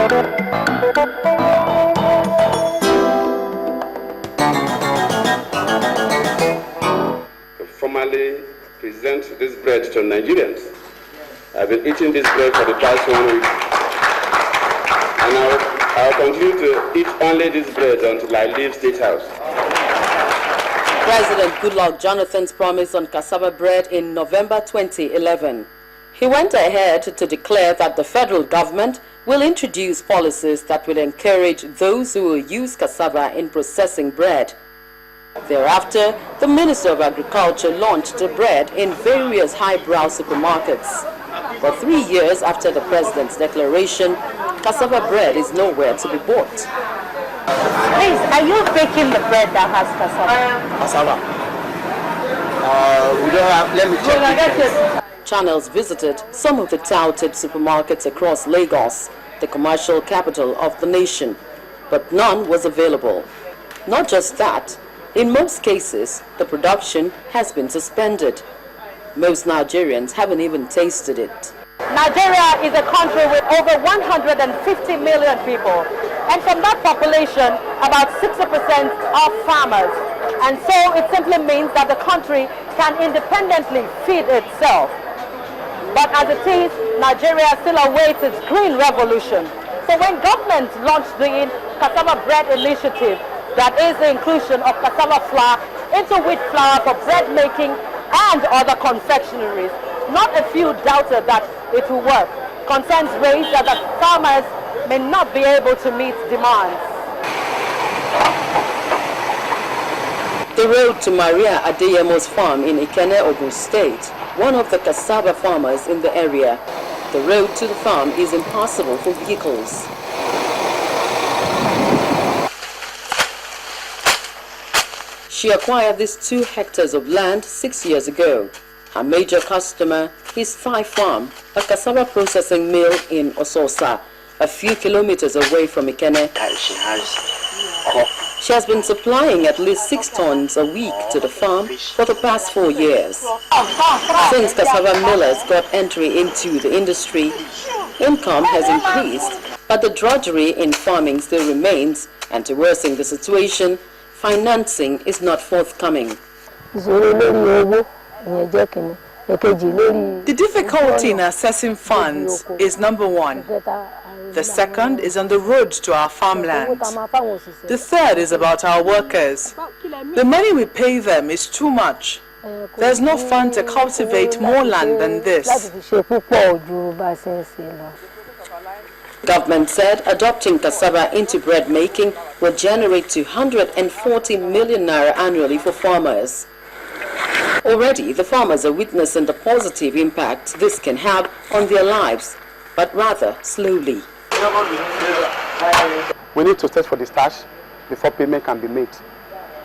Formally present this bread to Nigerians. I've been eating this bread for the past 1 week, and I'll continue to eat only this bread until I leave State House. President Goodluck Jonathan's promise on cassava bread in November 2011. He went ahead to declare that the federal government will introduce policies that will encourage those who will use cassava in processing bread. Thereafter, the Minister of Agriculture launched the bread in various highbrow supermarkets. But 3 years after the president's declaration, cassava bread is nowhere to be bought. Please, are you baking the bread that has cassava? Cassava. We don't have, let me check. Channels visited some of the touted supermarkets across Lagos, the commercial capital of the nation, but none was available. Not just that, in most cases, the production has been suspended. Most Nigerians haven't even tasted it. Nigeria is a country with over 150 million people, and from that population, about 60% are farmers. And so it simply means that the country can independently feed itself. But as it is, Nigeria still awaits its green revolution. So when government launched the Cassava Bread Initiative, that is the inclusion of cassava flour into wheat flour for bread making and other confectionaries, not a few doubted that it will work. Concerns raised that the farmers may not be able to meet demands. The road to Maria Adeyemo's farm in Ikenne, Ogun State, one of the cassava farmers in the area. The road to the farm is impassable for vehicles. She acquired these 2 hectares of land 6 years ago. Her major customer is Thai Farm, a cassava processing mill in Ososa, a few kilometers away from Ikenne. She has been supplying at least 6 tons a week to the farm for the past 4 years. Since cassava millers got entry into the industry, income has increased, but the drudgery in farming still remains, and to worsen the situation, financing is not forthcoming. The difficulty in accessing funds is number 1. The second is on the road to our farmland. The third is about our workers. The money we pay them is too much. There's no fund to cultivate more land than this. Government said adopting cassava into bread making will generate 240 million naira annually for farmers. Already, the farmers are witnessing the positive impact this can have on their lives, but rather slowly. We need to test for the starch before payment can be made.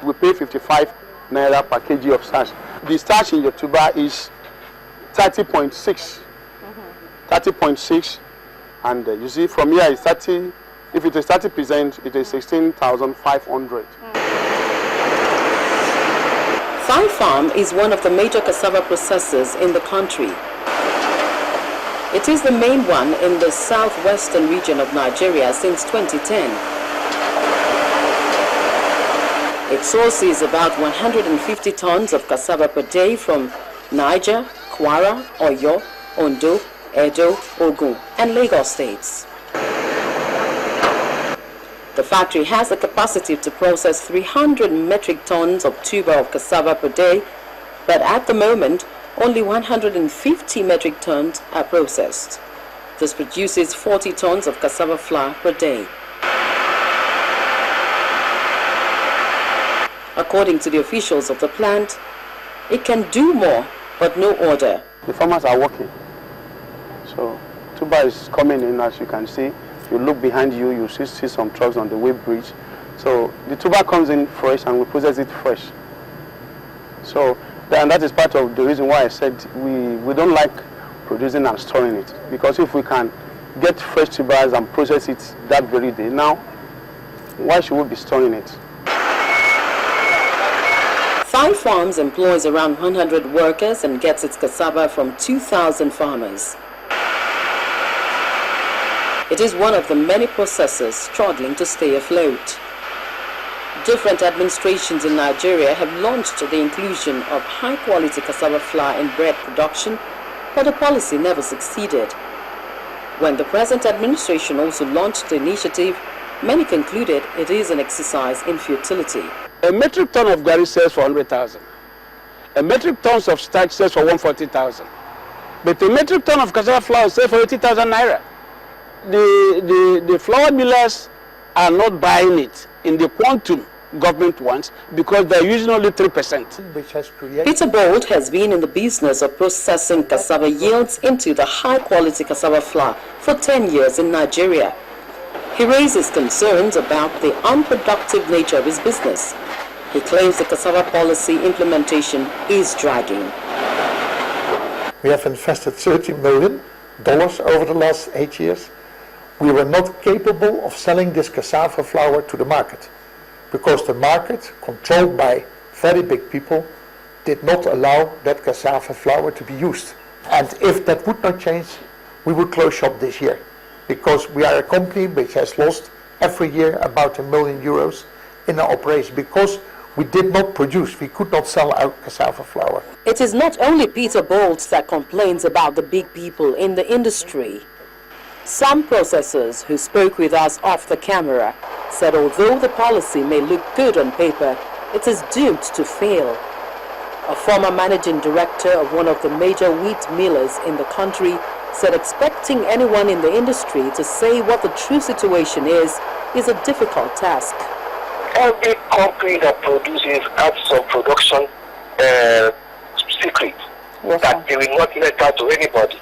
We pay 55 naira per kg of starch. The starch in your tuber is 30.6. 30.6, and you see from here it's 30. If it is 30%, it is 16,500. Thai Farm is one of the major cassava processors in the country. It is the main one in the southwestern region of Nigeria since 2010. It sources about 150 tons of cassava per day from Niger, Kwara, Oyo, Ondo, Edo, Ogun, and Lagos states. The factory has the capacity to process 300 metric tons of tuber of cassava per day, but at the moment, only 150 metric tons are processed. This produces 40 tons of cassava flour per day. According to the officials of the plant, it can do more, but no order. The farmers are working. So tuber is coming in, as you can see. You look behind you, you see some trucks on the way bridge. So the tuber comes in fresh and we process it fresh. So and that is part of the reason why I said we don't like producing and storing it. Because if we can get fresh tubers and process it that very day, now why should we be storing it? Thai Farms employs around 100 workers and gets its cassava from 2,000 farmers. It is one of the many processors struggling to stay afloat. Different administrations in Nigeria have launched the inclusion of high-quality cassava flour in bread production, but the policy never succeeded. When the present administration also launched the initiative, many concluded it is an exercise in futility. A metric ton of garri sells for 100,000. A metric ton of starch sells for 140,000. But a metric ton of cassava flour sells for 80,000 naira. The flour millers are not buying it in the quantum government wants because they're using only 3%. Peter Bolt has been in the business of processing cassava yields into the high-quality cassava flour for 10 years in Nigeria. He raises concerns about the unproductive nature of his business. He claims the cassava policy implementation is dragging. We have invested $30 million over the last 8 years. We were not capable of selling this cassava flour to the market because the market, controlled by very big people, did not allow that cassava flour to be used. And if that would not change, we would close shop this year because we are a company which has lost every year about €1 million in our operation because we did not produce, we could not sell our cassava flour. It is not only Peter Bolt that complains about the big people in the industry. Some processors who spoke with us off the camera said although the policy may look good on paper, it is doomed to fail. A former managing director of one of the major wheat millers in the country said expecting anyone in the industry to say what the true situation is a difficult task. Every company that produces has some production secret that they will not let out to anybody.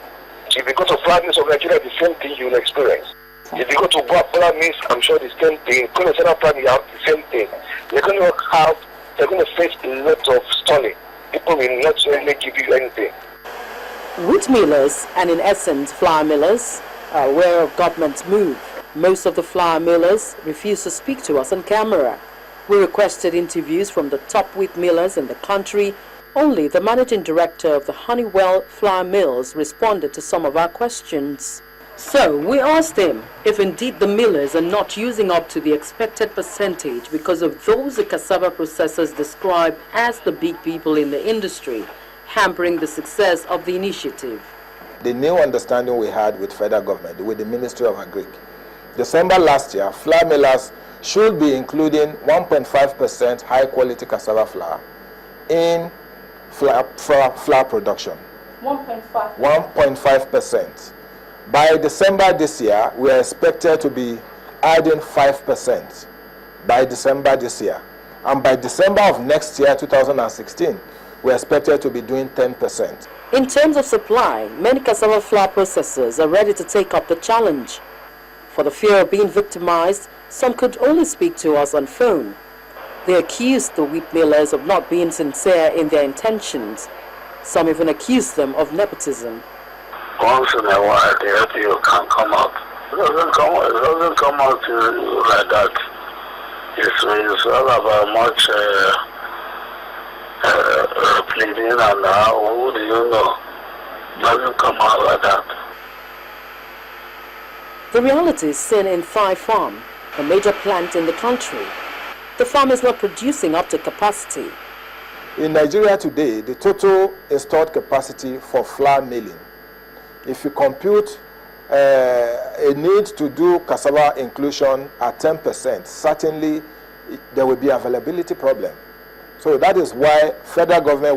If you go to flour mills of Nigeria, the same thing you will experience. If you go to flour mills, I'm sure the same thing. Go to Central Flour, you have the same thing. They're going to face a lot of stalling. People will not really give you anything. Wheat millers, and in essence flour millers, are aware of government's move. Most of the flour millers refuse to speak to us on camera. We requested interviews from the top wheat millers in the country. Only the managing director of the Honeywell flour mills responded to some of our questions. So we asked him if indeed the millers are not using up to the expected percentage because of those the cassava processors describe as the big people in the industry, hampering the success of the initiative. The new understanding we had with federal government, with the Ministry of Agric, December last year, flour millers should be including 1.5% high-quality cassava flour in flour production. 1.5%. By December this year, we are expected to be adding 5% by December this year. And by December of next year, 2016, we are expected to be doing 10%. In terms of supply, many cassava flour processors are ready to take up the challenge. For the fear of being victimized, some could only speak to us on phone. They accused the wheat millers of not being sincere in their intentions. Some even accused them of nepotism. Once in a while, the LPO can come out. It doesn't come out like that. It's all about much pleading and who do you know? It doesn't come out like that. The reality is seen in Thai Farm, a major plant in the country. The farm is not producing up to capacity. In Nigeria today, the total installed capacity for flour milling, if you compute a need to do cassava inclusion at 10%, certainly there will be availability problem. So that is why federal government,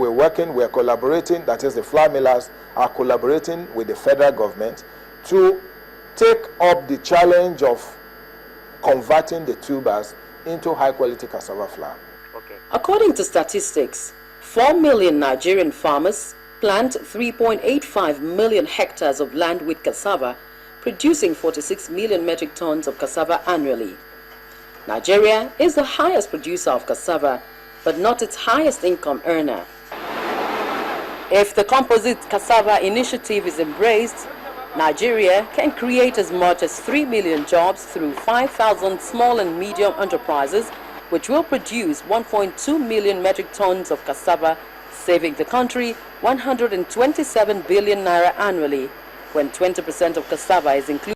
we're collaborating, that is the flour millers are collaborating with the federal government to take up the challenge of converting the tubers into high-quality cassava flour. Okay. According to statistics, 4 million Nigerian farmers plant 3.85 million hectares of land with cassava, producing 46 million metric tons of cassava annually. Nigeria is the highest producer of cassava, but not its highest income earner. If the composite cassava initiative is embraced, Nigeria can create as much as 3 million jobs through 5,000 small and medium enterprises, which will produce 1.2 million metric tons of cassava, saving the country 127 billion naira annually, when 20% of cassava is included.